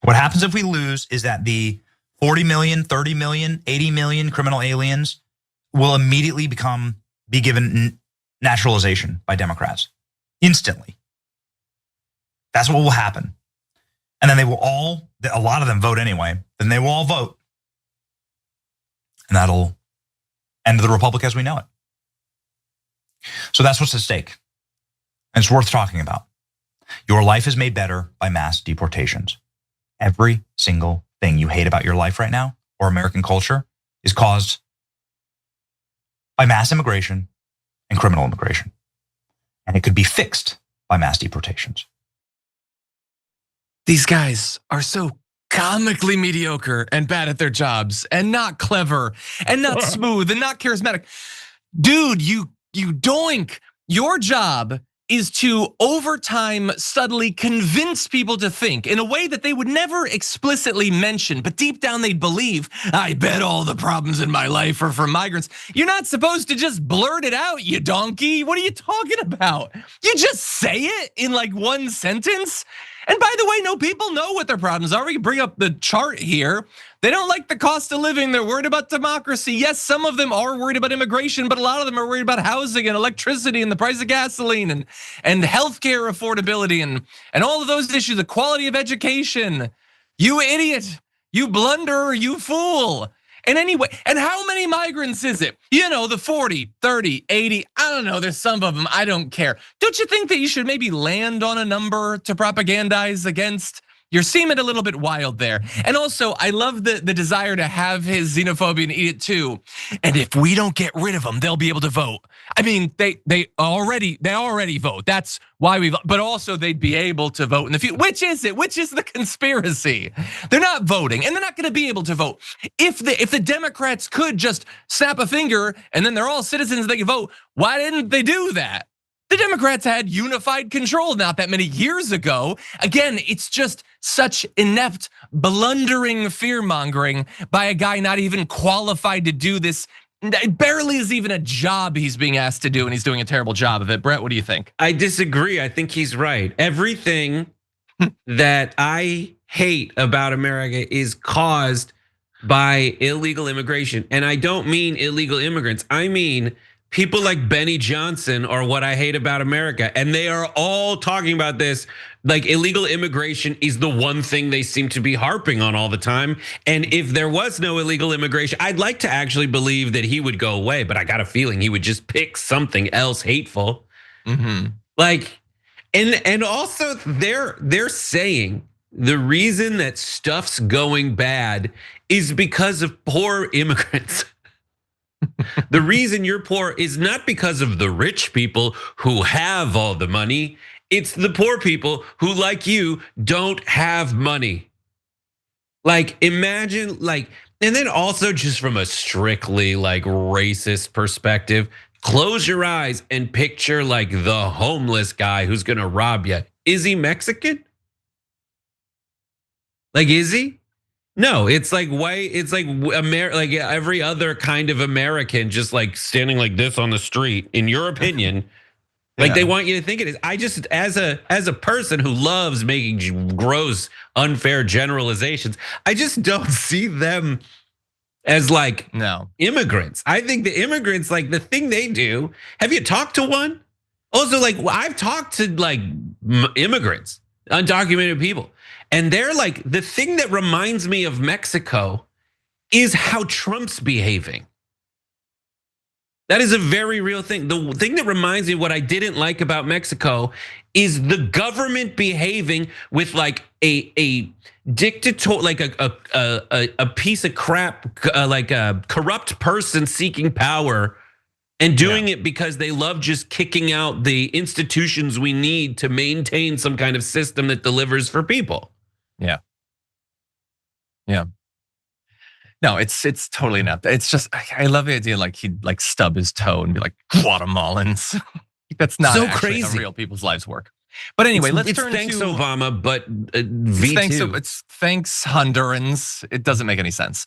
What happens if we lose is that the 40 million, 30 million, 80 million criminal aliens will immediately be given naturalization by Democrats instantly. That's what will happen. And then they will all, a lot of them vote anyway, then they will all vote. And that'll end the republic as we know it. So that's what's at stake. And it's worth talking about. Your life is made better by mass deportations. Every single thing you hate about your life right now or American culture is caused by mass immigration and criminal immigration. And it could be fixed by mass deportations. These guys are so comically mediocre and bad at their jobs and not clever and not smooth and not charismatic. Dude, you doink. Your job is to, over time, subtly convince people to think in a way that they would never explicitly mention, but deep down they'd believe, I bet all the problems in my life are from migrants. You're not supposed to just blurt it out, you donkey. What are you talking about? You just say it in like one sentence. And by the way, no, people know what their problems are. We can bring up the chart here. They don't like the cost of living. They're worried about democracy. Yes, some of them are worried about immigration, but a lot of them are worried about housing and electricity and the price of gasoline and healthcare affordability and all of those issues, the quality of education. You idiot, you blunderer, you fool. And anyway, and how many migrants is it? You know, the 40, 30, 80, I don't know, there's some of them, I don't care. Don't you think that you should maybe land on a number to propagandize against? You're seeming a little bit wild there. And also, I love the desire to have his xenophobia and eat it too. And if we don't get rid of them, they'll be able to vote. I mean, they already vote. That's why we vote. But also they'd be able to vote in the future. Which is it? Which is the conspiracy? They're not voting and they're not gonna be able to vote. If the Democrats could just snap a finger and then they're all citizens, they can vote, why didn't they do that? The Democrats had unified control not that many years ago. Again, it's just such inept, blundering fear mongering by a guy not even qualified to do this. It barely is even a job he's being asked to do, and he's doing a terrible job of it. Brett, what do you think? I disagree. I think he's right. Everything that I hate about America is caused by illegal immigration. And I don't mean illegal immigrants. I mean people like Benny Johnson are what I hate about America. And they are all talking about this, like illegal immigration is the one thing they seem to be harping on all the time. And if there was no illegal immigration, I'd like to actually believe that he would go away, but I got a feeling he would just pick something else hateful. Like, and also they're saying the reason that stuff's going bad is because of poor immigrants. The reason you're poor is not because of the rich people who have all the money. It's the poor people who, like you, don't have money. Like, imagine, like, and then also just from a strictly like racist perspective, close your eyes and picture like the homeless guy who's gonna rob you. Is he Mexican? Like, is he? No, it's like white. It's like like every other kind of American, just like standing like this on the street. In your opinion, like they want you to think it is. I just, as a person who loves making gross, unfair generalizations, I just don't see them as like immigrants. I think the immigrants, like the thing they do. Have you talked to one? Also, like I've talked to like immigrants, undocumented people. And they're like, the thing that reminds me of Mexico is how Trump's behaving. That is a very real thing. The thing that reminds me of what I didn't like about Mexico is the government behaving with like a dictator, like a piece of crap, like a corrupt person seeking power and doing it because they love just kicking out the institutions we need to maintain some kind of system that delivers for people. No, it's totally not. It's just, I love the idea like he'd like stub his toe and be like, Guatemalans. That's not so actually crazy. how real people's lives work. But anyway, let's turn thanks to Obama, but V2. Thanks Hondurans. It doesn't make any sense.